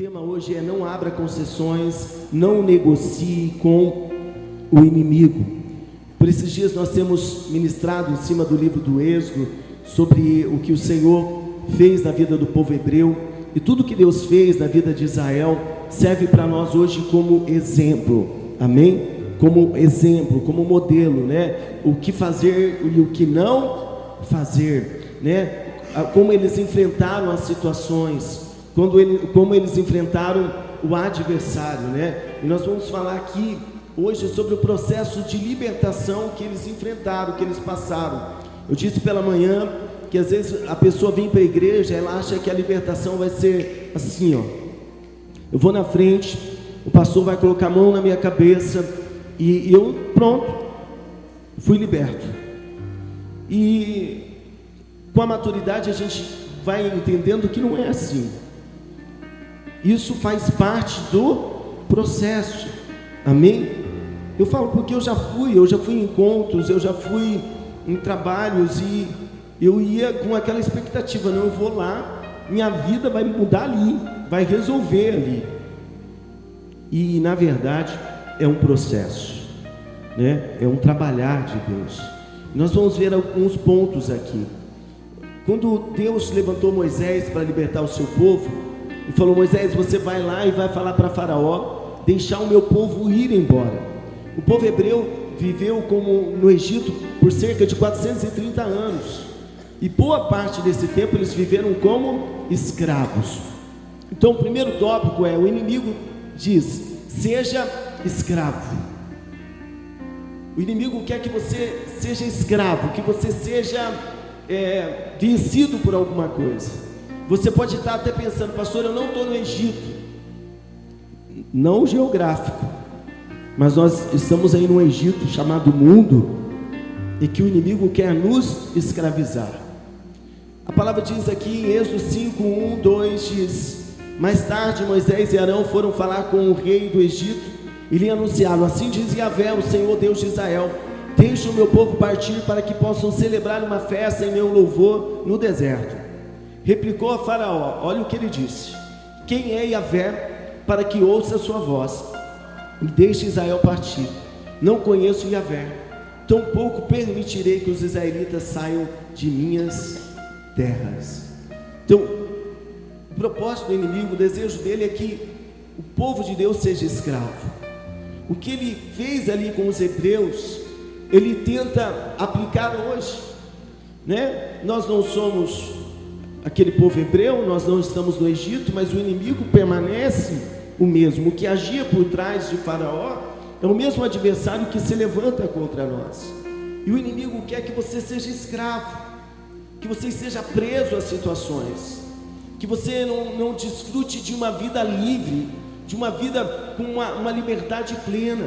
tema hoje é: não abra concessões, não negocie com o inimigo. Por esses dias nós temos ministrado em cima do livro do Êxodo sobre o que o Senhor fez na vida do povo hebreu, e tudo que Deus fez na vida de Israel serve para nós hoje como exemplo, amém? Como exemplo, como modelo, né? O que fazer e o que não fazer, né? Como eles enfrentaram as situações, como eles enfrentaram o adversário, né? E nós vamos falar aqui hoje sobre o processo de libertação que eles enfrentaram, que eles passaram. Eu disse pela manhã que às vezes a pessoa vem para a igreja, ela acha que a libertação vai ser assim, ó. Eu vou na frente, o pastor vai colocar a mão na minha cabeça e eu, pronto, fui liberto. E com a maturidade a gente vai entendendo que não é assim. Isso faz parte do processo, amém? Eu falo porque eu já fui em encontros, eu já fui em trabalhos e eu ia com aquela expectativa: não, eu vou lá, minha vida vai mudar ali, vai resolver ali. E na verdade é um processo, né? É um trabalhar de Deus. Nós vamos ver alguns pontos aqui. Quando Deus levantou Moisés para libertar o seu povo, e falou: Moisés, você vai lá e vai falar para Faraó deixar o meu povo ir embora. O povo hebreu viveu como no Egito por cerca de 430 anos, e boa parte desse tempo eles viveram como escravos. Então o primeiro tópico é: o inimigo diz, seja escravo. O inimigo quer que você seja escravo, que você seja vencido por alguma coisa. Você pode estar até pensando: pastor, eu não estou no Egito, não geográfico, mas nós estamos aí no Egito chamado mundo, e que o inimigo quer nos escravizar. A palavra diz aqui em Êxodo 5, 1, 2, diz: mais tarde Moisés e Arão foram falar com o rei do Egito e lhe anunciaram: assim diz Yahvé, o Senhor Deus de Israel, deixe o meu povo partir para que possam celebrar uma festa em meu louvor no deserto. Replicou a Faraó, olha o que ele disse: quem é Yahvé para que ouça a sua voz e deixe Israel partir? Não conheço Yahvé, tampouco permitirei que os israelitas saiam de minhas terras. Então, o propósito do inimigo, o desejo dele é que o povo de Deus seja escravo. O que ele fez ali com os hebreus, ele tenta aplicar hoje, né? Nós não somos aquele povo hebreu, nós não estamos no Egito, mas o inimigo permanece o mesmo. O que agia por trás de Faraó é o mesmo adversário que se levanta contra nós. E o inimigo quer que você seja escravo, que você seja preso às situações, que você não desfrute de uma vida livre, de uma vida com uma liberdade plena.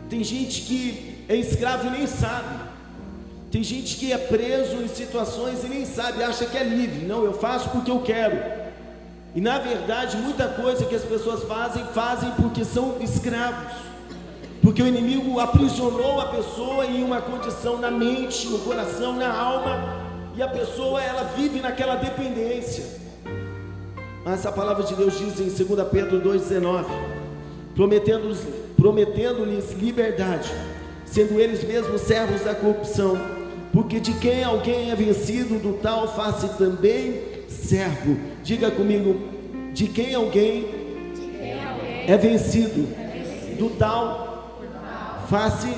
Tem gente que é escravo e nem sabe. Tem gente que é preso em situações e nem sabe, acha que é livre. Não, eu faço porque eu quero. E na verdade, muita coisa que as pessoas fazem porque são escravos. Porque o inimigo aprisionou a pessoa em uma condição na mente, no coração, na alma, e a pessoa, ela vive naquela dependência. Mas a palavra de Deus diz em 2 Pedro 2,19: prometendo-lhes liberdade, sendo eles mesmos servos da corrupção, porque de quem alguém é vencido, do tal faça também servo. Diga comigo: de quem alguém é vencido, do tal faça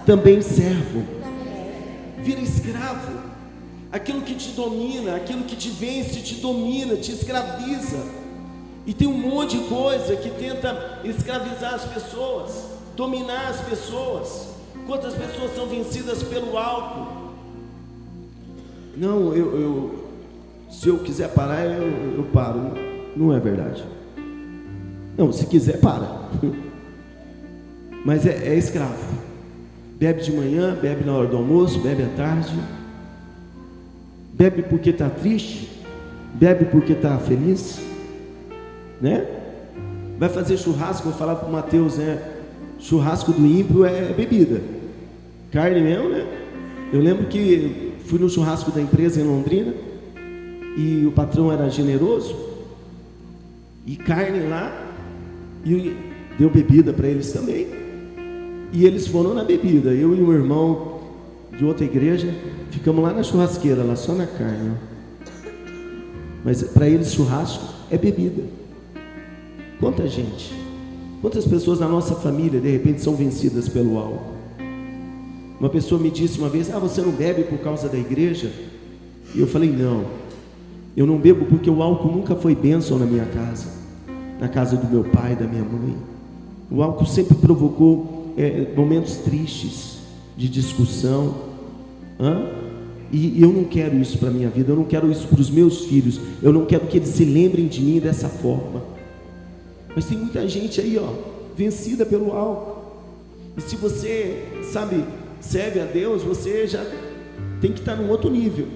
também servo. Vira escravo. Aquilo que te domina, aquilo que te vence, te domina, te escraviza. E tem um monte de coisa que tenta escravizar as pessoas, dominar as pessoas. Quantas pessoas são vencidas pelo álcool? Não, se eu quiser parar, eu paro. Não é verdade. Não, se quiser, para. Mas é escravo. Bebe de manhã, bebe na hora do almoço, bebe à tarde. Bebe porque está triste, bebe porque está feliz, né? Vai fazer churrasco, vou falar para o Mateus, né? Churrasco do ímpio é bebida, carne mesmo, né? Eu lembro que fui no churrasco da empresa em Londrina, e o patrão era generoso, e carne lá, e deu bebida para eles também, e eles foram na bebida. Eu e um irmão de outra igreja ficamos lá na churrasqueira, lá só na carne, ó. Mas para eles churrasco é bebida. Quanta gente, quantas pessoas na nossa família de repente são vencidas pelo álcool? Uma pessoa me disse uma vez: você não bebe por causa da igreja? E eu falei: não, eu não bebo porque o álcool nunca foi bênção na minha casa, na casa do meu pai, da minha mãe. O álcool sempre provocou momentos tristes, de discussão. E eu não quero isso para a minha vida, eu não quero isso para os meus filhos, eu não quero que eles se lembrem de mim dessa forma. Mas tem muita gente aí, ó, vencida pelo álcool. E se você, serve a Deus, você já tem que estar num outro nível.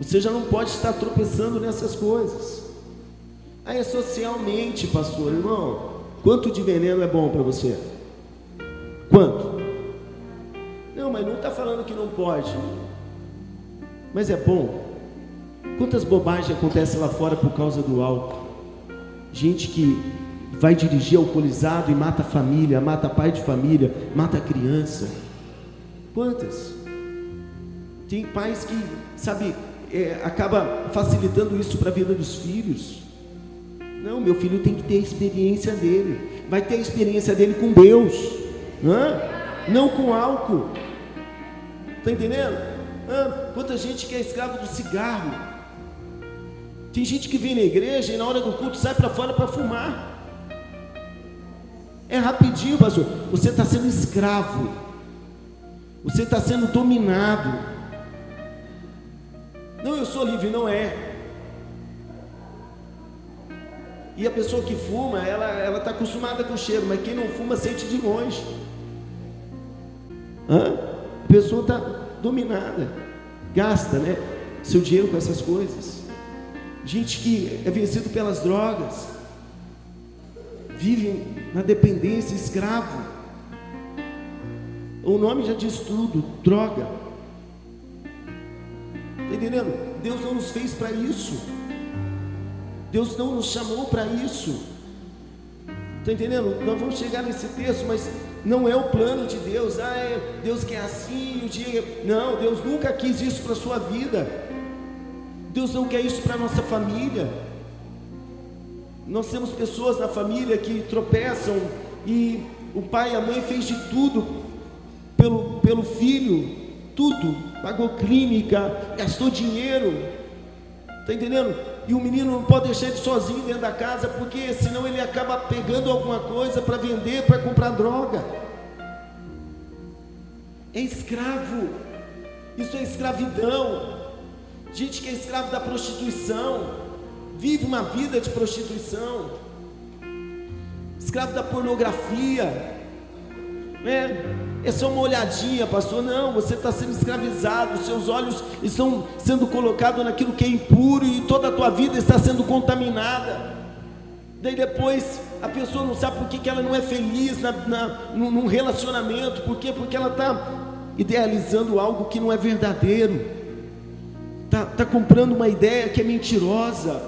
Você já não pode estar tropeçando nessas coisas. Aí é socialmente, pastor, irmão, quanto de veneno é bom para você? Quanto? Não, mas não está falando que não pode. Mas é bom. Quantas bobagens acontecem lá fora por causa do álcool? Gente que vai dirigir alcoolizado e mata a família, mata pai de família, mata a criança. Quantas? Tem pais que, acaba facilitando isso para a vida dos filhos. Não, meu filho tem que ter a experiência dele. Vai ter a experiência dele com Deus, não com álcool. Está entendendo? Quanta gente que é escravo do cigarro. Tem gente que vem na igreja e na hora do culto sai para fora para fumar. É rapidinho, pastor. Você está sendo escravo. Você está sendo dominado. Não, eu sou livre, não é. E a pessoa que fuma, ela está acostumada com o cheiro, mas quem não fuma sente de longe. A pessoa está dominada, gasta, seu dinheiro com essas coisas. Gente que é vencido pelas drogas, vive na dependência, escravo. O nome já diz tudo, droga. Está entendendo? Deus não nos fez para isso. Deus não nos chamou para isso. Está entendendo? Nós vamos chegar nesse texto, mas não é o plano de Deus. Deus quer assim, o dia... Não, Deus nunca quis isso para a sua vida. Deus não quer isso para a nossa família. Nós temos pessoas na família que tropeçam e o pai e a mãe fez de tudo pelo filho, tudo, pagou clínica, gastou dinheiro, está entendendo? E o menino não pode deixar ele sozinho dentro da casa, porque senão ele acaba pegando alguma coisa para vender, para comprar droga. É escravo, isso é escravidão. Gente que é escravo da prostituição, vive uma vida de prostituição, escravo da pornografia, é só uma olhadinha, pastor. Não, você está sendo escravizado, seus olhos estão sendo colocados naquilo que é impuro e toda a tua vida está sendo contaminada. Daí depois a pessoa não sabe por que ela não é feliz num relacionamento. Por quê? Porque ela está idealizando algo que não é verdadeiro, está comprando uma ideia que é mentirosa.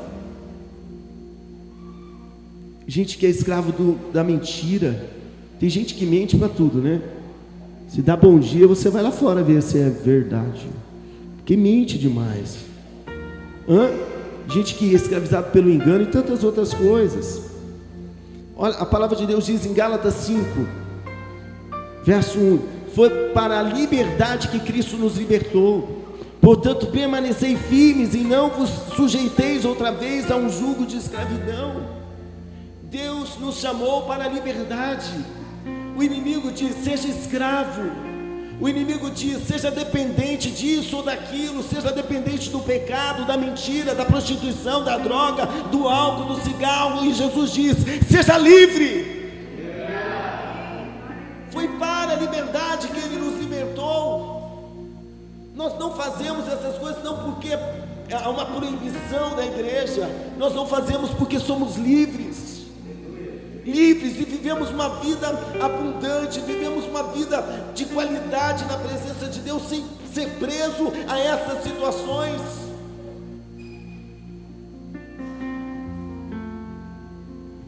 Gente que é escravo da mentira. Tem gente que mente para tudo, Se dá bom dia, você vai lá fora ver se é verdade, porque mente demais. Gente que é escravizada pelo engano e tantas outras coisas. Olha, a palavra de Deus diz em Gálatas 5, verso 1: foi para a liberdade que Cristo nos libertou. Portanto, permanecei firmes e não vos sujeiteis outra vez a um jugo de escravidão. Deus nos chamou para a liberdade. O inimigo diz: seja escravo. O inimigo diz: seja dependente disso ou daquilo, seja dependente do pecado, da mentira, da prostituição, da droga, do álcool, do cigarro. E Jesus diz: seja livre. Foi para a liberdade que Ele nos libertou. Nós não fazemos essas coisas não porque há uma proibição da igreja. Nós não fazemos porque somos livres e vivemos uma vida abundante, vivemos uma vida de qualidade na presença de Deus, sem ser preso a essas situações.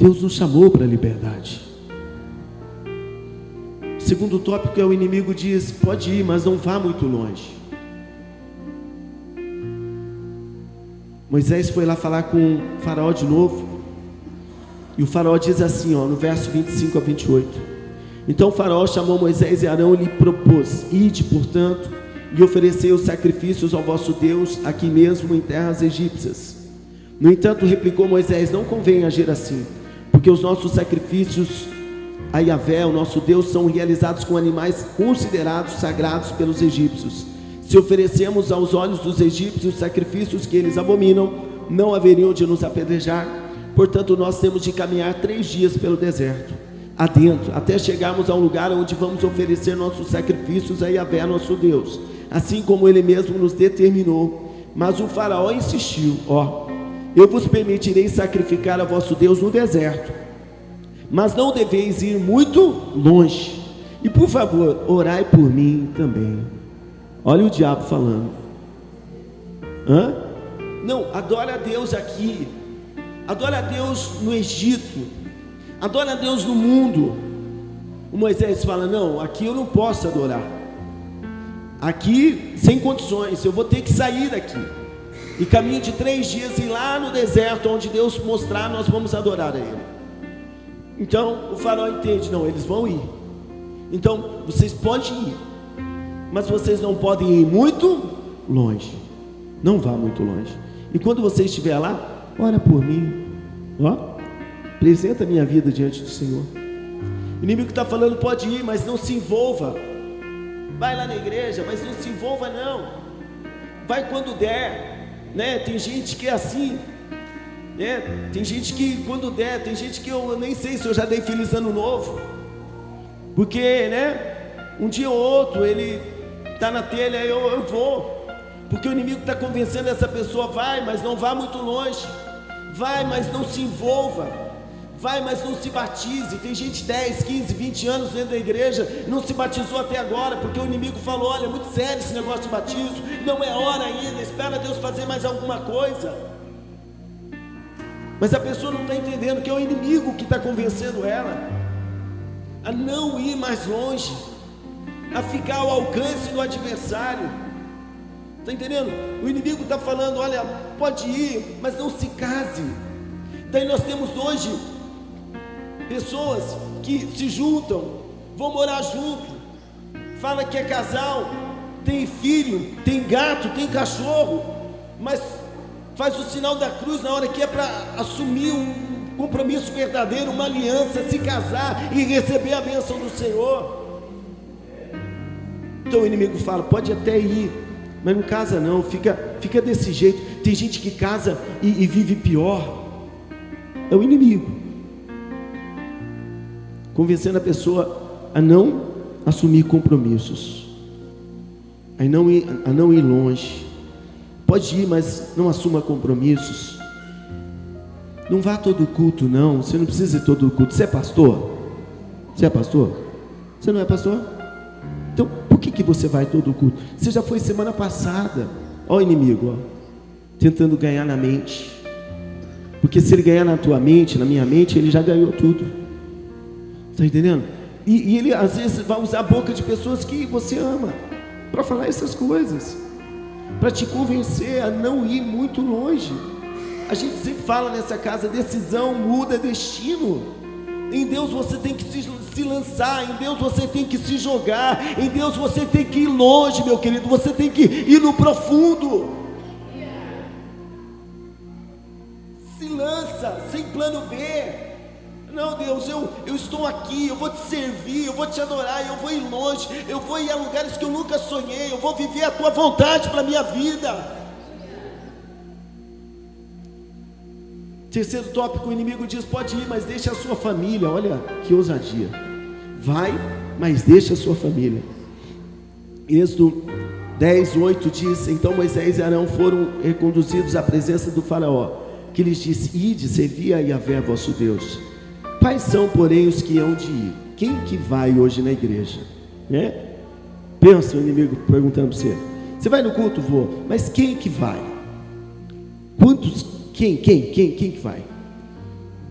Deus nos chamou para a liberdade. O segundo tópico é: o inimigo diz, pode ir, mas não vá muito longe. Moisés foi lá falar com o faraó de novo, e o faraó diz assim, no verso 25 a 28: então o faraó chamou Moisés e Arão e lhe propôs: ide, portanto, e oferecei os sacrifícios ao vosso Deus aqui mesmo em terras egípcias. No entanto, replicou Moisés: não convém agir assim, porque os nossos sacrifícios a Yahvé, o nosso Deus, são realizados com animais considerados sagrados pelos egípcios. Se oferecemos aos olhos dos egípcios sacrifícios que eles abominam, não haveriam de nos apedrejar. Portanto, nós temos de caminhar 3 dias pelo deserto adentro, até chegarmos a um lugar onde vamos oferecer nossos sacrifícios a Yahvé, nosso Deus, assim como Ele mesmo nos determinou. Mas o faraó insistiu: eu vos permitirei sacrificar a vosso Deus no deserto, mas não deveis ir muito longe, e por favor, orai por mim também. Olha o diabo falando. Não, adora a Deus aqui, adora a Deus no Egito, adora a Deus no mundo. O Moisés fala: não, aqui eu não posso adorar, aqui sem condições, eu vou ter que sair daqui, e caminho de 3 dias ir lá no deserto, onde Deus mostrar, nós vamos adorar a Ele. Então o faraó entende: não, eles vão ir, então vocês podem ir, mas vocês não podem ir muito longe, não vá muito longe, e quando você estiver lá, ora por mim, apresenta a minha vida diante do Senhor. O inimigo está falando: pode ir, mas não se envolva. Vai lá na igreja, mas não se envolva não. Vai quando der, né? Tem gente que é assim, né? Tem gente que quando der, tem gente que eu nem sei se eu já dei feliz ano novo, porque, né? Um dia ou outro ele está na telha, eu vou, porque o inimigo está convencendo essa pessoa: vai, mas não vá muito longe. Vai, mas não se envolva. Vai, mas não se batize. Tem gente 10, 15, 20 anos dentro da igreja, não se batizou até agora, porque o inimigo falou: olha, é muito sério esse negócio de batismo, não é hora ainda, espera Deus fazer mais alguma coisa. Mas a pessoa não está entendendo que é o inimigo que está convencendo ela a não ir mais longe, a ficar ao alcance do adversário. Está entendendo? O inimigo está falando: olha, pode ir, mas não se case. Daí nós temos hoje pessoas que se juntam, vão morar junto, fala que é casal, tem filho, tem gato, tem cachorro, mas faz o sinal da cruz na hora que é para assumir um compromisso verdadeiro, uma aliança, se casar e receber a bênção do Senhor. Então o inimigo fala: pode até ir, mas não casa não, fica desse jeito. Tem gente que casa e vive pior. É o inimigo convencendo a pessoa a não assumir compromissos, a não ir longe. Pode ir, mas não assuma compromissos. Não vá todo culto não, você não precisa ir todo culto. Você é pastor? Você é pastor? Você não é pastor? Então por que você vai todo culto? Você já foi semana passada. Olha o inimigo, tentando ganhar na mente, porque se ele ganhar na tua mente, na minha mente, ele já ganhou tudo. Está entendendo? E ele às vezes vai usar a boca de pessoas que você ama para falar essas coisas, para te convencer a não ir muito longe. A gente sempre fala nessa casa: decisão muda destino. Em Deus você tem que se lançar, em Deus você tem que se jogar, em Deus você tem que ir longe, meu querido, você tem que ir no profundo. Se lança, sem plano B. Não, Deus, eu estou aqui, eu vou te servir, eu vou te adorar, eu vou ir longe, eu vou ir a lugares que eu nunca sonhei, eu vou viver a tua vontade para a minha vida. Terceiro tópico: o inimigo diz: pode ir, mas deixa a sua família. Olha que ousadia. Vai, mas deixa a sua família. Êxodo 10:8 diz: então Moisés e Arão foram reconduzidos à presença do faraó, que lhes disse: ide, servi a Yahvé vosso Deus. Quais são, porém, os que hão de ir? Quem que vai hoje na igreja? Pensa o inimigo perguntando para você: você vai no culto? Vou. Mas quem que vai? Quantos? Quem que vai?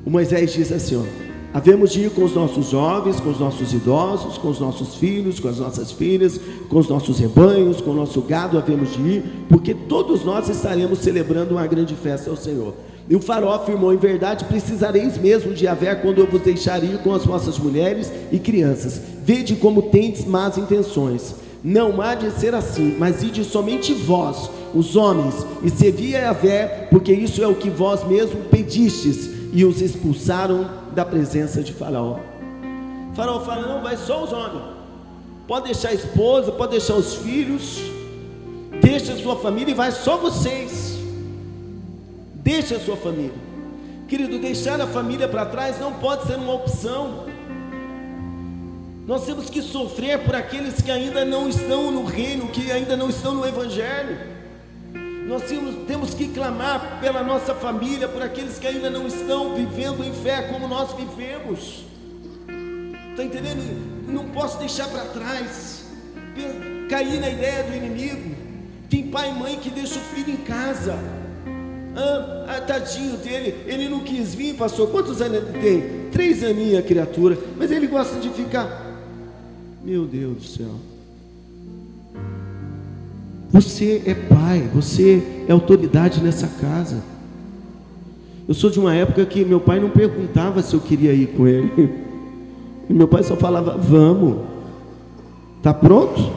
O Moisés diz assim, ó: havemos de ir com os nossos jovens, com os nossos idosos, com os nossos filhos, com as nossas filhas, com os nossos rebanhos, com o nosso gado, havemos de ir, porque todos nós estaremos celebrando uma grande festa ao Senhor. E o faraó afirmou: em verdade precisareis mesmo de Yahvé quando eu vos deixar ir com as vossas mulheres e crianças. Vede como tendes más intenções. Não há de ser assim, mas ide somente vós, os homens, e servi a Yahvé, porque isso é o que vós mesmos pedistes. E os expulsaram da presença de Faraó. Faraó fala: não, vai só os homens, pode deixar a esposa, pode deixar os filhos, deixa a sua família e vai só vocês. Deixa a sua família. Querido, deixar a família para trás não pode ser uma opção. Nós temos que sofrer por aqueles que ainda não estão no reino, que ainda não estão no Evangelho. Nós temos que clamar pela nossa família, por aqueles que ainda não estão vivendo em fé como nós vivemos. Está entendendo? Não posso deixar para trás, cair na ideia do inimigo. Tem pai e mãe que deixa o filho em casa. Tadinho dele, ele não quis vir, pastor. Quantos anos ele tem? 3 aninhos a criatura, mas ele gosta de ficar. Meu Deus do céu. Você é pai, você é autoridade nessa casa. Eu sou de uma época que meu pai não perguntava se eu queria ir com ele. E meu pai só falava: vamos. Tá pronto?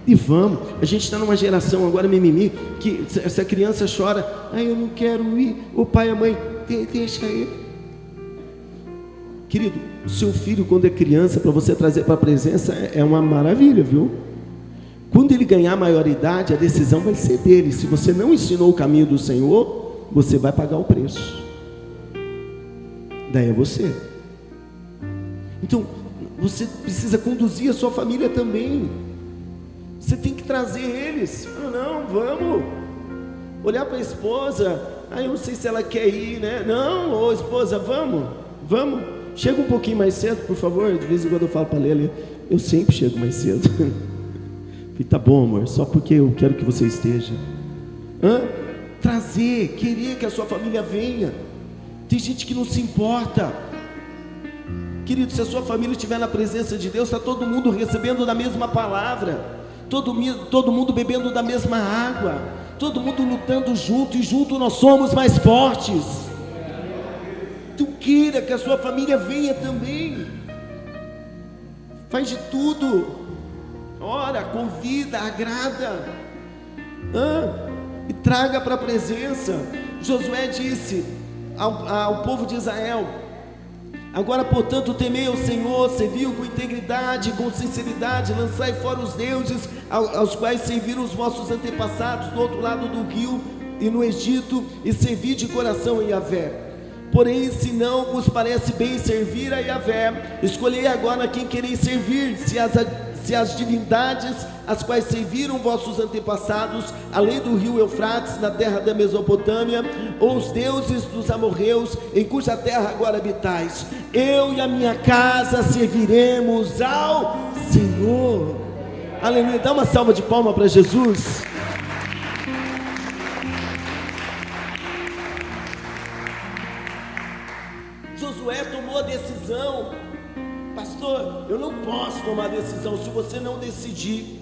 E vamos. A gente está numa geração agora mimimi, que essa criança chora: eu não quero ir. O pai e a mãe: deixa ele. Querido, o seu filho, quando é criança, para você trazer para a presença, é uma maravilha, viu? Quando ele ganhar maioridade, a decisão vai ser dele. Se você não ensinou o caminho do Senhor, você vai pagar o preço. Daí é você. Então, você precisa conduzir a sua família também. Você tem que trazer eles. Não, vamos. Olhar para a esposa: eu não sei se ela quer ir, né? Não, esposa, vamos. Chega um pouquinho mais cedo, por favor. De vez em quando eu falo para ela: eu sempre chego mais cedo. E tá bom, amor, só porque eu quero que você esteja. Trazer, querer que a sua família venha. Tem gente que não se importa. Querido, se a sua família estiver na presença de Deus, está todo mundo recebendo da mesma palavra, todo mundo bebendo da mesma água, todo mundo lutando junto, e junto nós somos mais fortes. Tu queira que a sua família venha também. Faz de tudo. Ora, convida, agrada, e traga para a presença. Josué disse ao povo de Israel: agora, portanto, temei ao Senhor, serviu com integridade, com sinceridade, lançai fora os deuses aos quais serviram os vossos antepassados do outro lado do rio e no Egito, e servi de coração a Yahvé. Porém, se não vos parece bem servir a Yahvé, escolhei agora quem quereis servir, se as divindades as quais serviram vossos antepassados, além do rio Eufrates, na terra da Mesopotâmia, ou os deuses dos amorreus, em cuja terra agora habitais. Eu e a minha casa serviremos ao Senhor. Aleluia. Dá uma salva de palmas para Jesus. Josué tomou a decisão. Pastor, eu não posso tomar decisão. Se você não decidir,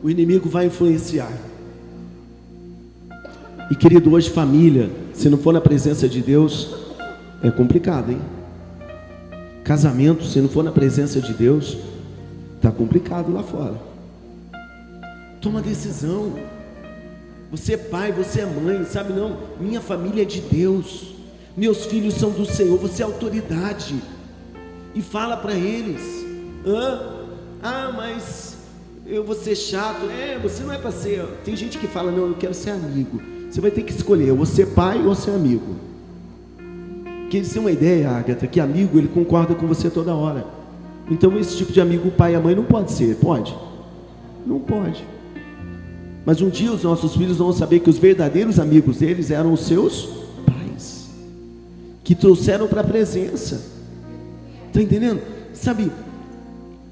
o inimigo vai influenciar. E querido, hoje família, se não for na presença de Deus, é complicado, hein? Casamento, se não for na presença de Deus, está complicado lá fora. Toma decisão. Você é pai, você é mãe, sabe? Não, minha família é de Deus, meus filhos são do Senhor. Você é autoridade. E fala para eles: mas eu vou ser chato. Você não é para ser. Tem gente que fala: não, eu quero ser amigo. Você vai ter que escolher, ou ser pai ou ser amigo. Porque eles têm uma ideia, Agatha, que amigo, ele concorda com você toda hora. Então esse tipo de amigo, o pai e a mãe, não pode ser. Pode? Não pode. Mas um dia os nossos filhos vão saber que os verdadeiros amigos deles eram os seus pais, que trouxeram para a presença. Está entendendo? Sabe,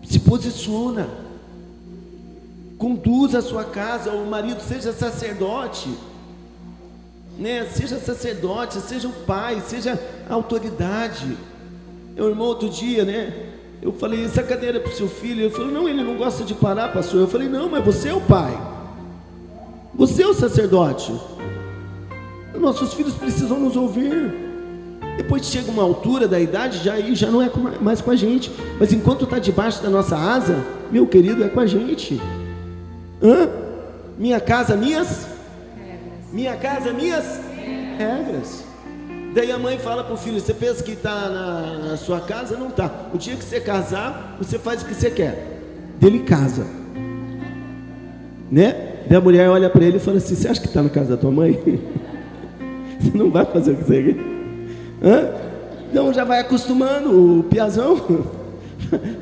se posiciona, conduz a sua casa. O marido seja sacerdote, né? Seja sacerdote, seja o pai, seja a autoridade. Meu irmão, outro dia, né? Eu falei, essa cadeira é para o seu filho. Ele falou, não, ele não gosta de parar, pastor. Eu falei, não, mas você é o pai. Você é o sacerdote. Nossos filhos precisam nos ouvir. Depois chega uma altura da idade, já não é mais com a gente. Mas enquanto está debaixo da nossa asa, meu querido, é com a gente. Minha casa, minhas regras. Minha casa, minhas regras. Daí a mãe fala para o filho, você pensa que está na sua casa? Não está. O dia que você casar, você faz o que você quer. Ele casa, né? Daí a mulher olha para ele e fala assim, você acha que está na casa da tua mãe? Você não vai fazer o que você quer? Então já vai acostumando o piazão,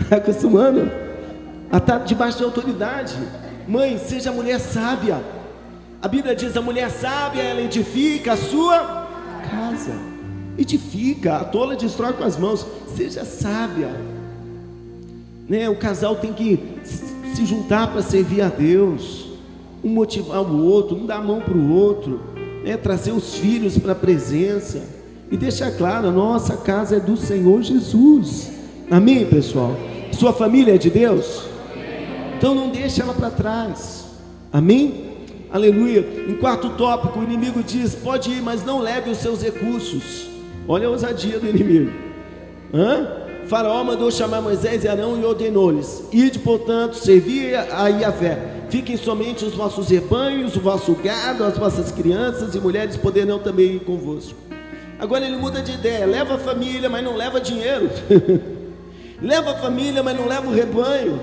vai acostumando a estar debaixo de autoridade. Mãe, seja mulher sábia. A Bíblia diz, a mulher sábia, ela edifica a sua casa. Edifica, a tola destrói com as mãos. Seja sábia, né? O casal tem que se juntar para servir a Deus, um motivar o outro, um dar a mão para o outro, né? Trazer os filhos para a presença e deixar claro, a nossa casa é do Senhor Jesus. Amém, pessoal? Sua família é de Deus? Então não deixe ela para trás. Amém? Aleluia. Em quarto tópico, o inimigo diz, pode ir, mas não leve os seus recursos. Olha a ousadia do inimigo. Faraó mandou chamar Moisés e Arão e ordenou-lhes, ide, portanto, servir a Yahvé, fiquem somente os vossos rebanhos, o vosso gado, as vossas crianças e mulheres poderão também ir convosco. Agora ele muda de ideia, leva a família, mas não leva dinheiro. Leva a família, mas não leva o rebanho.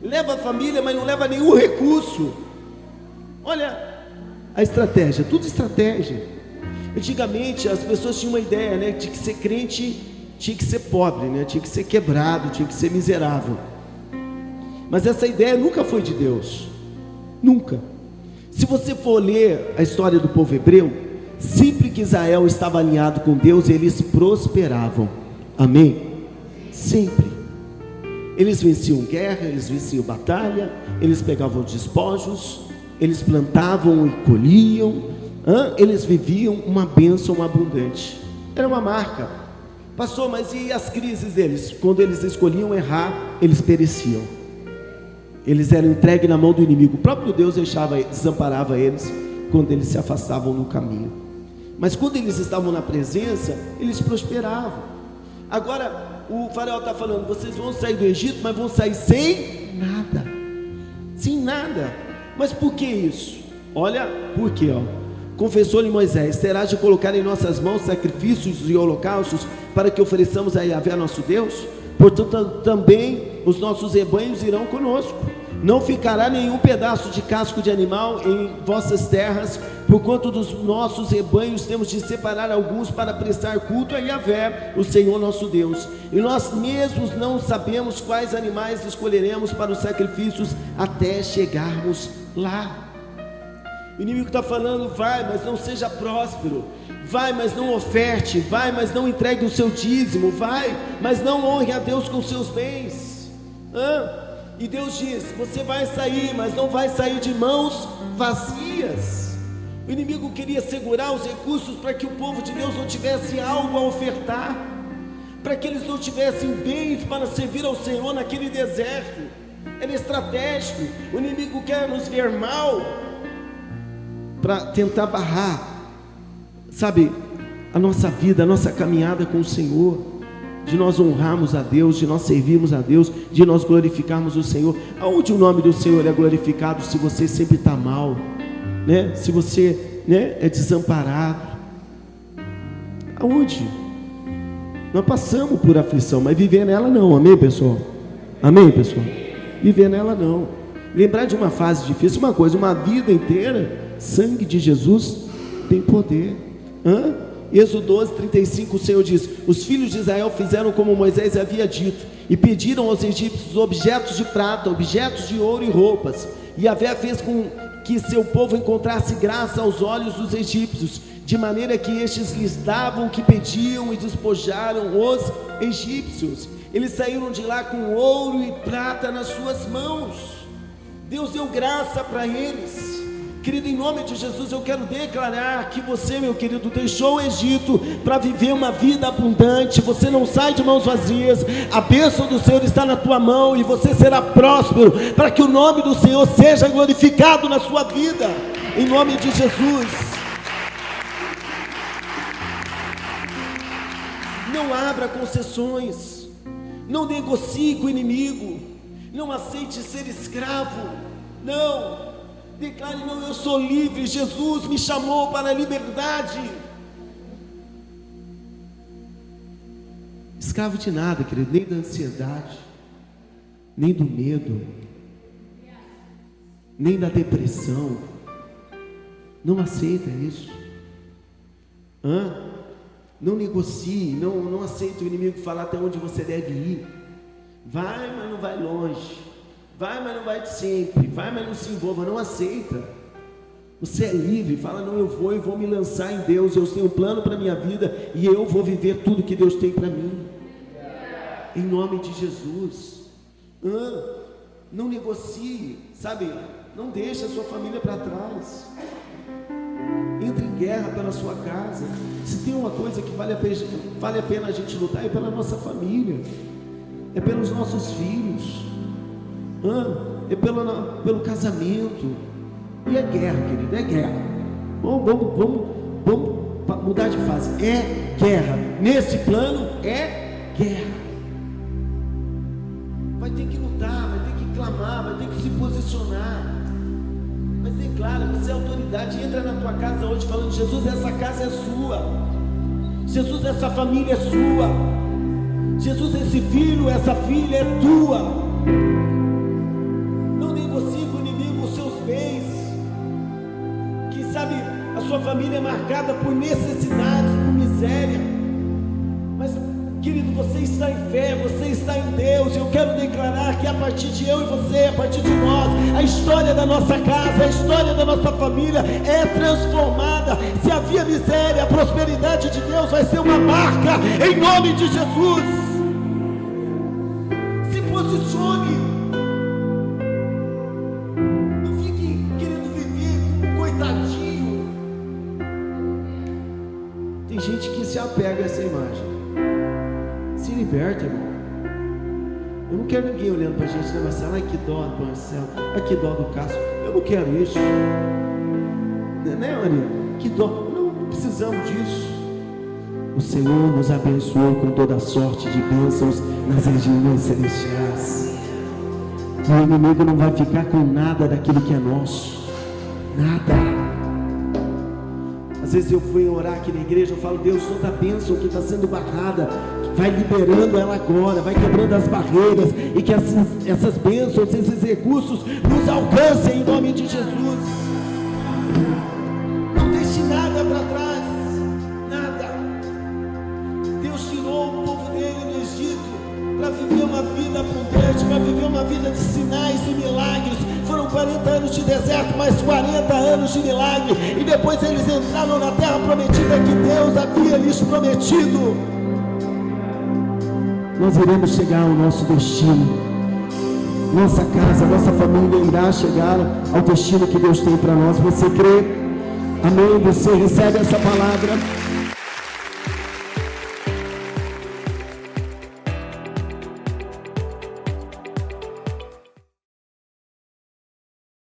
Leva a família, mas não leva nenhum recurso. Olha a estratégia, tudo estratégia. Antigamente as pessoas tinham uma ideia, né, de que ser crente tinha que ser pobre, né, tinha que ser quebrado, tinha que ser miserável. Mas essa ideia nunca foi de Deus, nunca. Se você for ler a história do povo hebreu, sempre que Israel estava alinhado com Deus, eles prosperavam. Amém? Sempre. Eles venciam guerra, eles venciam batalha, eles pegavam despojos, eles plantavam e colhiam, eles viviam uma bênção abundante. Era uma marca. Pastor, mas e as crises deles? Quando eles escolhiam errar, eles pereciam. Eles eram entregues na mão do inimigo. O próprio Deus desamparava eles quando eles se afastavam no caminho. Mas quando eles estavam na presença, eles prosperavam. Agora o faraó está falando, vocês vão sair do Egito, mas vão sair sem nada. Sem nada. Mas por que isso? Olha, por quê? Confessou-lhe Moisés, terás de colocar em nossas mãos sacrifícios e holocaustos para que ofereçamos a Yahvé nosso Deus? Portanto também os nossos rebanhos irão conosco. Não ficará nenhum pedaço de casco de animal em vossas terras, porquanto dos nossos rebanhos temos de separar alguns para prestar culto a Yahvé, o Senhor nosso Deus. E nós mesmos não sabemos quais animais escolheremos para os sacrifícios até chegarmos lá. O inimigo está falando, vai, mas não seja próspero. Vai, mas não oferte. Vai, mas não entregue o seu dízimo. Vai, mas não honre a Deus com seus bens. E Deus diz, você vai sair, mas não vai sair de mãos vazias. O inimigo queria segurar os recursos para que o povo de Deus não tivesse algo a ofertar, para que eles não tivessem bens para servir ao Senhor naquele deserto. Era estratégico. O inimigo quer nos ver mal para tentar barrar, sabe, a nossa vida, a nossa caminhada com o Senhor, de nós honrarmos a Deus, de nós servirmos a Deus, de nós glorificarmos o Senhor. Aonde o nome do Senhor é glorificado se você sempre está mal, né? Se você, né, é desamparado? Aonde? Nós passamos por aflição, mas viver nela não, amém, pessoal? Amém, pessoal? Viver nela não. Lembrar de uma fase difícil, uma coisa, uma vida inteira, sangue de Jesus tem poder. Êxodo 12, 35, o Senhor diz, os filhos de Israel fizeram como Moisés havia dito, e pediram aos egípcios objetos de prata, objetos de ouro e roupas. E Yahvé fez com que seu povo encontrasse graça aos olhos dos egípcios, de maneira que estes lhes davam o que pediam e despojaram os egípcios. Eles saíram de lá com ouro e prata nas suas mãos. Deus deu graça para eles. Querido, em nome de Jesus, eu quero declarar que você, meu querido, deixou o Egito para viver uma vida abundante. Você não sai de mãos vazias. A bênção do Senhor está na tua mão e você será próspero, para que o nome do Senhor seja glorificado na sua vida, em nome de Jesus. Não abra concessões, não negocie com o inimigo, não aceite ser escravo, não. Declare: não, eu sou livre, Jesus me chamou para a liberdade. Escravo de nada, querido, nem da ansiedade, nem do medo, nem da depressão. Não aceita isso. Não negocie, não aceite o inimigo falar até onde você deve ir. Vai, mas não vai longe. Vai, mas não vai de sempre. Vai, mas não se envolva. Não aceita. Você é livre. Fala: não, eu vou me lançar em Deus. Eu tenho um plano para a minha vida e eu vou viver tudo que Deus tem para mim, em nome de Jesus. Não negocie, sabe? Não deixe a sua família para trás. Entre em guerra pela sua casa. Se tem uma coisa que vale a pena a gente lutar, é pela nossa família, é pelos nossos filhos, é pelo casamento. E é guerra, querido, é guerra. Vamos mudar de fase. É guerra. Nesse plano é guerra. Vai ter que lutar, vai ter que clamar, vai ter que se posicionar. Mas declara: você é autoridade. Entra na tua casa hoje falando: Jesus, essa casa é sua. Jesus, essa família é sua. Jesus, esse filho, essa filha é tua. Não negocie com o inimigo os seus bens. Quem sabe a sua família é marcada por necessidades, por miséria. Mas, querido, você está em fé, você está em Deus. Eu quero declarar que a partir de eu e você, a partir de nós, a história da nossa casa, a história da nossa família é transformada. Se havia miséria, a prosperidade de Deus vai ser uma marca, em nome de Jesus. Se posicione. Não fique querendo viver como coitadinho. Tem gente que se apega a essa imagem. Se liberta, irmão. Eu não quero ninguém olhando pra gente, né, Marcelo? Ai, que dó do Marcelo. Ai, que dó do Cássio. Eu não quero isso. Né, Maria? Que dó. Não precisamos disso. O Senhor nos abençoou com toda sorte de bênçãos nas regiões celestiais. O inimigo não vai ficar com nada daquilo que é nosso. Nada. Às vezes eu fui orar aqui na igreja, eu falo: Deus, toda a bênção que está sendo barrada, vai liberando ela agora, vai quebrando as barreiras, e que essas bênçãos, esses recursos nos alcancem em nome de Jesus. Não deixe nada para trás, nada. Deus tirou o povo dele do Egito para viver uma vida abundante, para viver uma vida de sinais e milagres. Foram 40 anos de deserto, mais 40 anos de milagre, e depois eles entraram na terra prometida que Deus havia lhes prometido. Nós iremos chegar ao nosso destino. Nossa casa, nossa família irá chegar ao destino que Deus tem para nós. Você crê? Amém? Você recebe essa palavra?